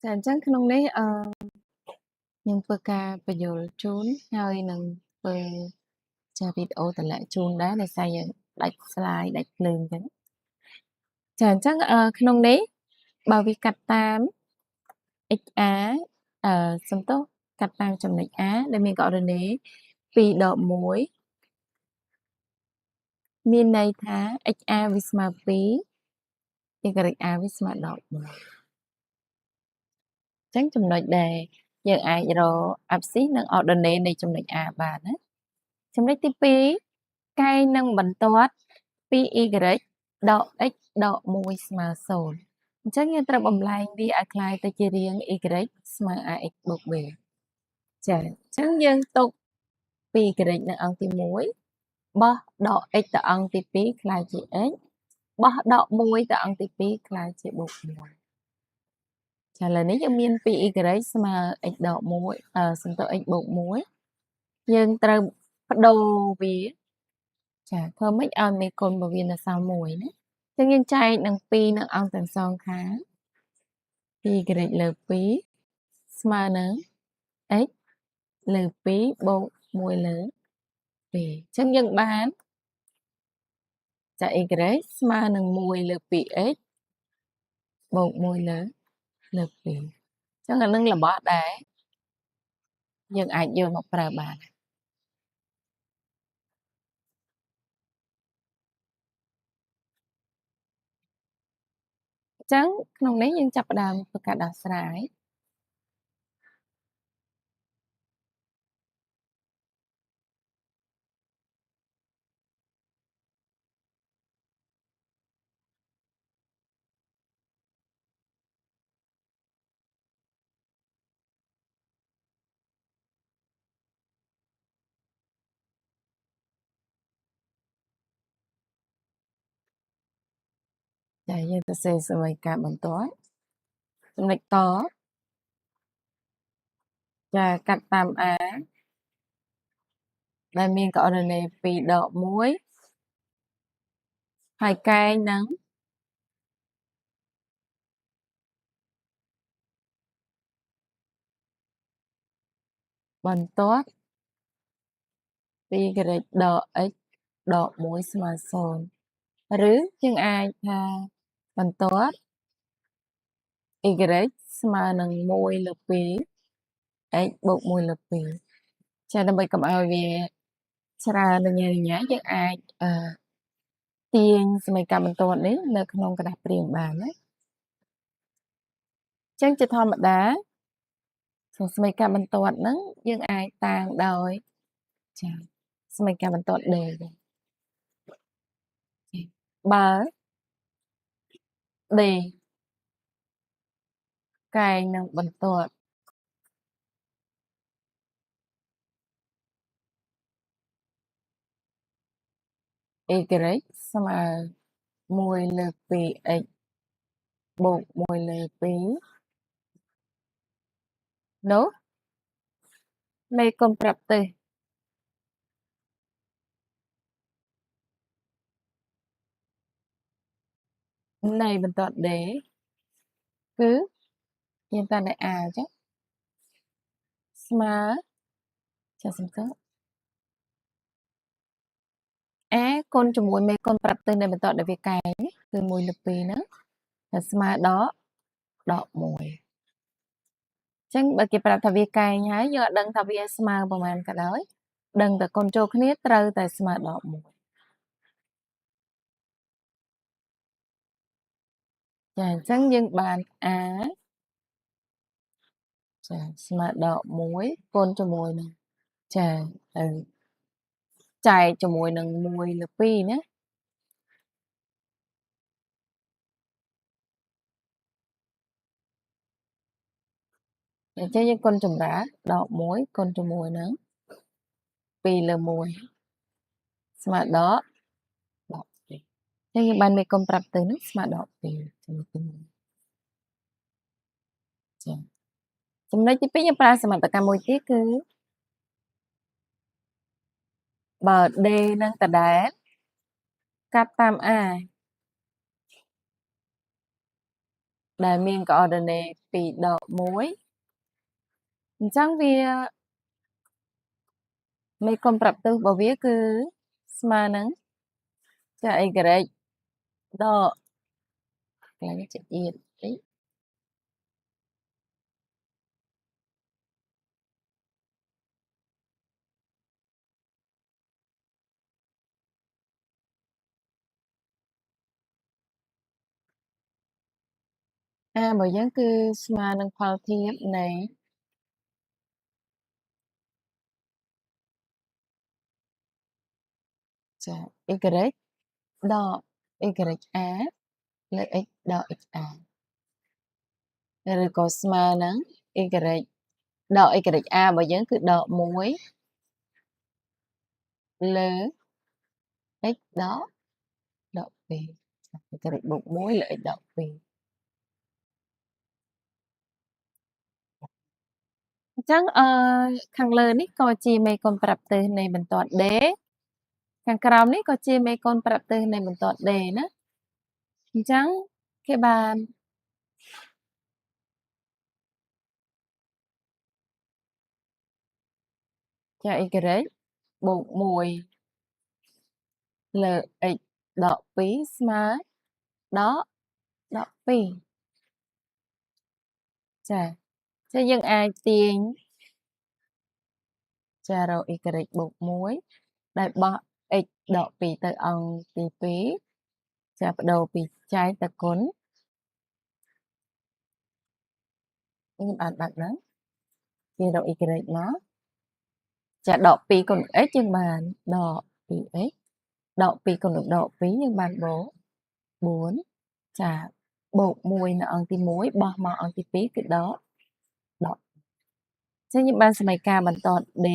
ចាអញ្ចឹងក្នុងនេះខ្ញុំធ្វើការបញ្យល់ជូនហើយនឹងធ្វើវីដេអូតម្លាក់ជូនដែរដោយសារយើងដាច់ slide ដាច់ភ្លើងអញ្ចឹងចាអញ្ចឹងក្នុងនេះបើវាកាត់តាម XR សុំទោសកាត់តាមចំណុច A ដែលមានករណី2ដក1មានន័យថា XR វាស្មើ2 YR វាស្មើដល់1អញ្ចឹងចំណុចដែលយើងអាចរក abscissa និង ordinate នៃចំណុច A បានណាចំណុចទី2កែងនឹងបន្ទាត់ពី y ដក x ដក1ស្មើ0អញ្ចឹងយើងត្រូវបំលែងវាឲ្យក្លាយទៅជារាង y ស្មើ ax បូក b ចាអញ្ចឹងយើងទុកពី y នៅអង្គទី1បោះដក x ទៅអង្គទី2ក្លាយជា x បោះដក1ទៅអង្គទី2ក្លាយជាបូក1ចាឥឡូវនេះយើងមានពី y ស្មើ x ដក1សំទោស x បូក1យើងត្រូវបដូរវាចាធ្វើម៉េចឲ្យមេគុណរបស់វានៅសល់1ណាអញ្ចឹងយើងចែកនឹង2នឹងអង្គទាំងសងខាង2 លើ2ស្មើនឹង x លើ2បូក1លើ2អញ្ចឹងយើងបានចា y ស្មើនឹង1លើ 2x បូក1លើ2អញ្ចឹងអានឹងរបស់ដែរយើងអាចយកមកប្រើបានអញ្ចឹងក្នុងនេះយើងចាប់ផ្ដើមធ្វើការដោះស្រាយចាយើងទៅសេសមីការបន្ទាត់ចំណុចតចាកាត់តាម A ដែលមានករណី2ដក1ហើយកែងនឹងបន្ទាត់2 ដក x ដក1ស្មើ0ឬយើងអាចថាបន្ទាត់ y ស្មើនឹង1លើ2 x បូក1លើ2ចាដើម្បីកុំឲ្យវាច្រើនញ៉ាំយើងអាចទាញសមីការបន្ទាត់នេះនៅក្នុងกระดาษព្រាងបានណាអញ្ចឹងជាធម្មតាសមីការបន្ទាត់ហ្នឹងយើងអាចតាំងដោយចាសមីការបន្ទាត់ D បើ D កែងនឹងបន្ទាត់ y ស្មើ1លើ 2x បូក1លើ2នោះមេគុណប្រាប់ទេនៃបន្ទាត់ D គឺយើងតាំងតែ A ចឹងស្មើចាសង្កត់ A គុណជាមួយមេគុណប្រាប់ទៅនៃបន្ទាត់ដែលវាកែងគឺ1លើ2ហ្នឹងតែស្មើដល់ដក1អញ្ចឹងបើគេប្រាប់ថាវាកែងហើយយើងអត់ដឹងថាវាស្មើប្រមាណក៏ដោយដឹងតែគុណចូលគ្នាត្រូវតែស្មើដល់1ចាអញ្ចឹងយើងបាន A ចាស្មើដល់1គុណជាមួយនឹងចាហើយចែកជាមួយនឹង1លើ2ណាអញ្ចឹងយើងគុណចម្រើនដក1គុណជាមួយនឹង2លើ1ស្មើដល់12អញ្ចឹងយើងបានមេគុណប្រាប់ទៅនឹងស្មើដល់2ចំណុចទី1ចាចំណុចទី2យើងប្រើសមត្ថកម្មមួយទៀតគឺបើ D នឹងដដែលកាត់តាម A ដែលមាន coordinate ពីដក1អញ្ចឹងវាមេគុណប្រាប់ទិសរបស់វាគឺស្មើនឹងចា y ដកកន្លែងនេះចុចទៀតតិចរបស់យើងគឺស្មើនឹងផលធៀបនៃចា y ដក ya លើ x ដក xa ឬក៏ស្មើនឹង y ដក ya របស់យើងគឺដក1លើ x ដក2 y បូក1លើ x ដក2អញ្ចឹងខាងលើនេះក៏ជាមេគុណប្រាប់ទិសនៃបន្ទាត់ D ខាងក្រោមនេះក៏ជាមេគុណប្រាប់ទិសនៃបន្ទាត់ D ណាអញ្ចឹងគេបានចា y បូក1លើ x ដក2ស្មើដក2ចាចឹងយើងអាចទាញចារក y បូក1ដែលបោះ x ដក2ទៅអង្គទី2ចាប្ដូរពីចែកទៅគុណខ្ញុំបានបាត់ហ្នឹងទាញរក y មកចាដក2គុណ x យើងបានដក 2x ដក2គុណដក2យើងបានបូក4ចាបូក1នៅអង្គទី1បោះមកអង្គទី2គឺដកចឹងយើងបានសមីការបន្ទាត់ D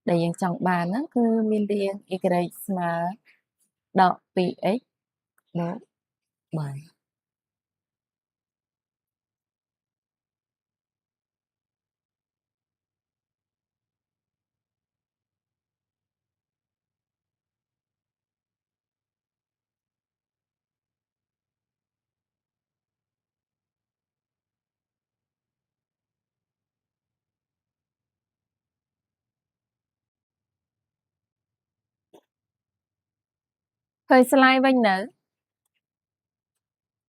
ដែលយើងចង់បានហ្នឹងគឺមានរាង y ស្មើដក 2x បូក3ឃើញ slide វិញនៅ